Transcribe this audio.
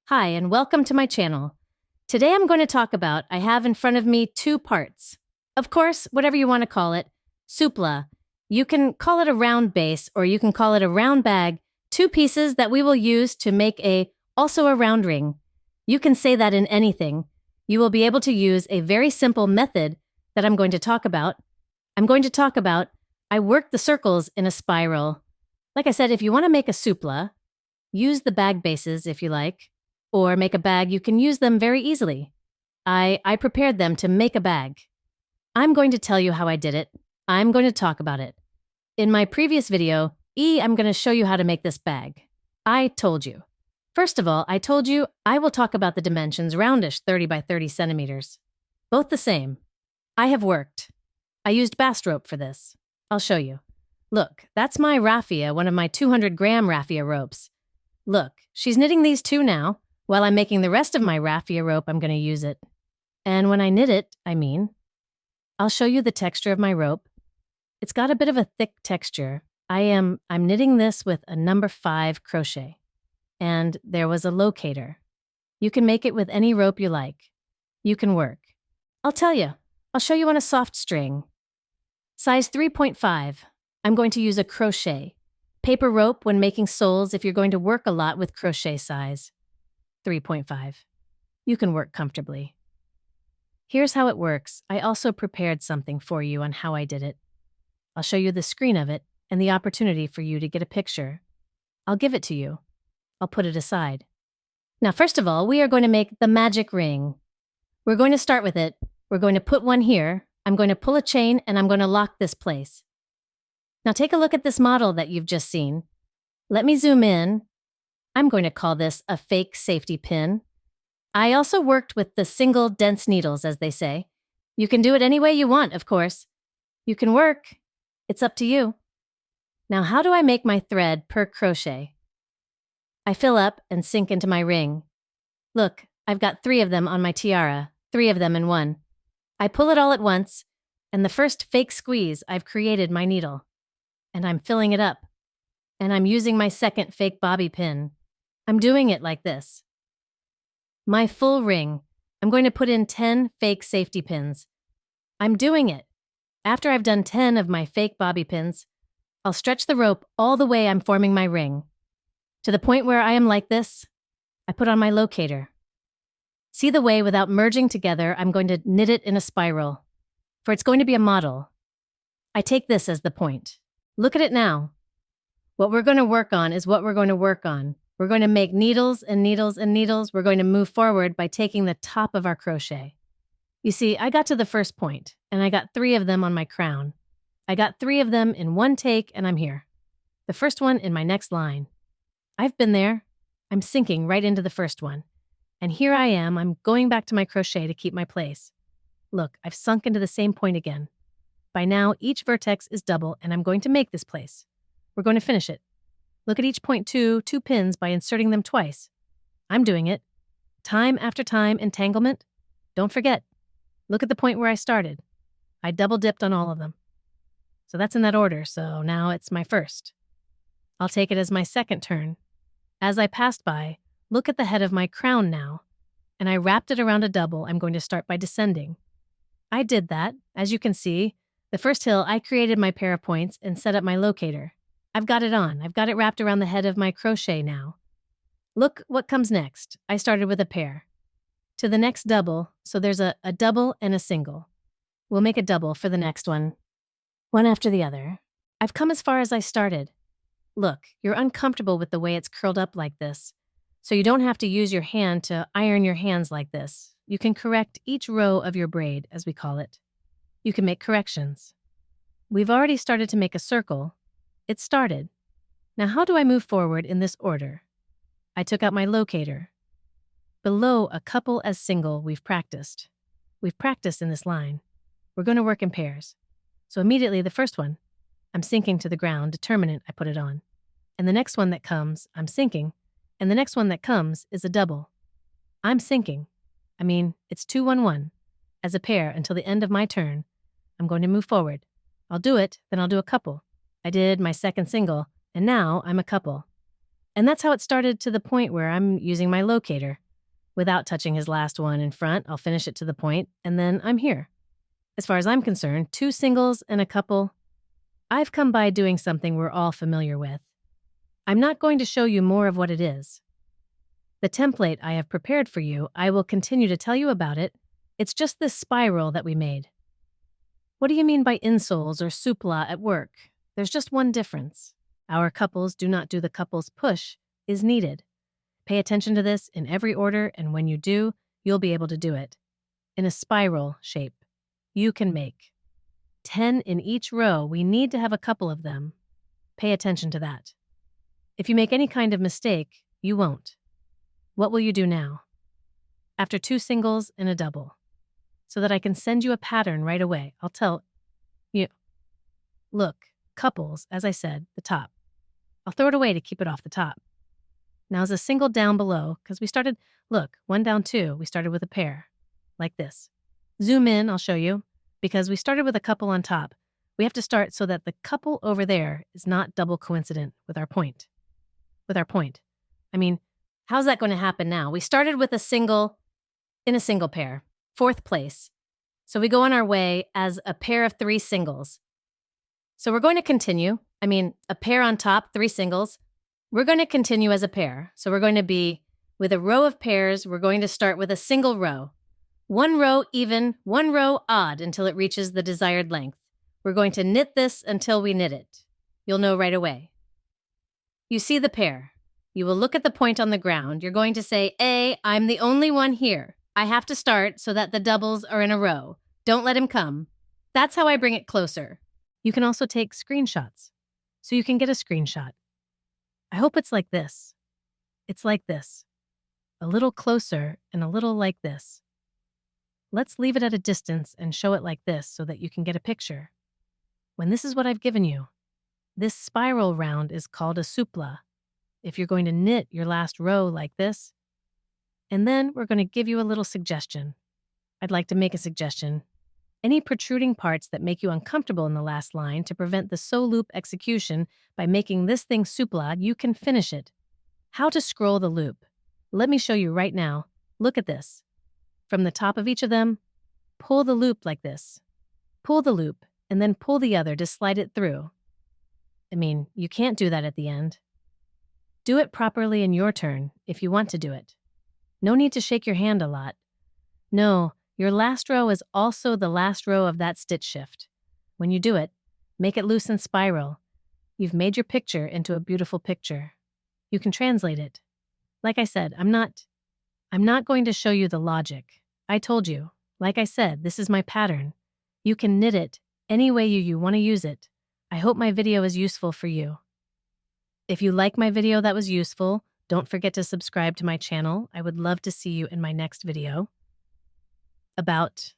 Hi, and welcome to my channel. Today I'm going to talk about, I have in front of me two parts. Of course, whatever you want to call it, Supla. You can call it a round base or you can call it a round bag, two pieces that we will use to make also a round ring. You can say that in anything. You will be able to use a very simple method that I'm going to talk about. I work the circles in a spiral. Like I said, if you want to make a Supla, use the bag bases if you like, or make a bag, you can use them very easily. I prepared them to make a bag. I'm going to tell you how I did it. I'm going to talk about it. In my previous video, I'm going to show you how to make this bag. I told you. First of all, I told you I will talk about the dimensions roundish 30 by 30 centimeters. Both the same. I have worked. I used bast rope for this. I'll show you. Look, that's my raffia, one of my 200-gram raffia ropes. Look, she's knitting these two now. While I'm making the rest of my raffia rope, I'm going to use it. And when I knit it, I'll show you the texture of my rope. It's got a bit of a thick texture. I'm knitting this with a number 5 crochet. And there was a locator. You can make it with any rope you like. You can work. I'll tell you. I'll show you on a soft string. Size 3.5. I'm going to use a crochet. Paper rope when making soles if you're going to work a lot with crochet size. 3.5. You can work comfortably. Here's how it works. I also prepared something for you on how I did it. I'll show you the screen of it and the opportunity for you to get a picture. I'll give it to you. I'll put it aside. Now, first of all, we are going to make the magic ring. We're going to start with it. We're going to put one here. I'm going to pull a chain and I'm going to lock this place. Now take a look at this model that you've just seen. Let me zoom in. I'm going to call this a fake safety pin. I also worked with the single dense needles, as they say. You can do it any way you want, of course. You can work. It's up to you. Now, how do I make my thread per crochet? I fill up and sink into my ring. Look, I've got 3 of them on my tiara, 3 of them in one. I pull it all at once, and the first fake squeeze, I've created my needle. And I'm filling it up. And I'm using my second fake bobby pin. I'm doing it like this. My full ring, I'm going to put in 10 fake safety pins. I'm doing it. After I've done 10 of my fake bobby pins, I'll stretch the rope all the way I'm forming my ring. To the point where I am like this, I put on my locator. See the way without merging together, I'm going to knit it in a spiral, for it's going to be a model. I take this as the point. Look at it now. What we're going to work on is what we're going to work on. We're going to make needles and needles and needles. We're going to move forward by taking the top of our crochet. You see, I got to the first point, and I got 3 of them on my crown. I got 3 of them in one take, and I'm here. The first one in my next line. I've been there. I'm sinking right into the first one. And here I am. I'm going back to my crochet to keep my place. Look, I've sunk into the same point again. By now, each vertex is double, and I'm going to make this place. We're going to finish it. Look at each point 2 pins by inserting them twice. I'm doing it. Time after time, entanglement. Don't forget. Look at the point where I started. I double dipped on all of them. So that's in that order, so now it's my first. I'll take it as my second turn. As I passed by, look at the head of my crown now, and I wrapped it around a double. I'm going to start by descending. I did that. As you can see, the first hill, I created my pair of points and set up my locator. I've got it on. I've got it wrapped around the head of my crochet now. Look what comes next. I started with a pair. To the next double, so there's a double and a single. We'll make a double for the next one. One after the other. I've come as far as I started. Look, you're uncomfortable with the way it's curled up like this, so you don't have to use your hand to iron your hands like this. You can correct each row of your braid, as we call it. You can make corrections. We've already started to make a circle. It started. Now how do I move forward in this order? I took out my locator. Below a couple as single, we've practiced. We've practiced in this line. We're going to work in pairs. So immediately the first one, I'm sinking to the ground, determinant, I put it on. And the next one that comes, I'm sinking. And the next one that comes is a double. I'm sinking. It's 2-1-1. As a pair until the end of my turn, I'm going to move forward. I'll do it, then I'll do a couple. I did my second single, and now I'm a couple. And that's how it started to the point where I'm using my locator. Without touching his last one in front, I'll finish it to the point, and then I'm here. As far as I'm concerned, 2 singles and a couple. I've come by doing something we're all familiar with. I'm not going to show you more of what it is. The template I have prepared for you, I will continue to tell you about it. It's just this spiral that we made. What do you mean by insoles or supla at work? There's just one difference. Our couples do not do the couples push is needed. Pay attention to this in every order, and when you do, you'll be able to do it. In a spiral shape, you can make 10 in each row. We need to have a couple of them. Pay attention to that. If you make any kind of mistake, you won't. What will you do now? After 2 singles and a double, so that I can send you a pattern right away, I'll tell you. Look, couples, as I said, the top. I'll throw it away to keep it off the top. Now is a single down below, because we started, look, 1 down 2, we started with a pair, like this. Zoom in, I'll show you, because we started with a couple on top. We have to start so that the couple over there is not double coincident with our point. I mean, how's that going to happen now? We started with a single in a single pair, 4th place. So we go on our way as a pair of 3 singles. So we're going to continue. A pair on top, 3 singles. We're going to continue as a pair. So we're going to be with a row of pairs. We're going to start with a single row. 1 row even, 1 row odd until it reaches the desired length. We're going to knit this until we knit it. You'll know right away. You see the pair. You will look at the point on the ground. You're going to say, A, I'm the only one here. I have to start so that the doubles are in a row. Don't let him come. That's how I bring it closer. You can also take screenshots, so you can get a screenshot. I hope it's like this. It's like this. A little closer and a little like this. Let's leave it at a distance and show it like this so that you can get a picture. When this is what I've given you, this spiral round is called a supla. If you're going to knit your last row like this, and then we're going to give you a little suggestion. I'd like to make a suggestion. Any protruding parts that make you uncomfortable in the last line to prevent the sew loop execution by making this thing supla, you can finish it. How to scroll the loop. Let me show you right now. Look at this. From the top of each of them, pull the loop like this. Pull the loop, and then pull the other to slide it through. You can't do that at the end. Do it properly in your turn if you want to do it. No need to shake your hand a lot. No, your last row is also the last row of that stitch shift. When you do it, make it loose and spiral. You've made your picture into a beautiful picture. You can translate it. Like I said, I'm not going to show you the logic. I told you, like I said, this is my pattern. You can knit it any way you want to use it. I hope my video is useful for you. If you like my video that was useful, don't forget to subscribe to my channel. I would love to see you in my next video about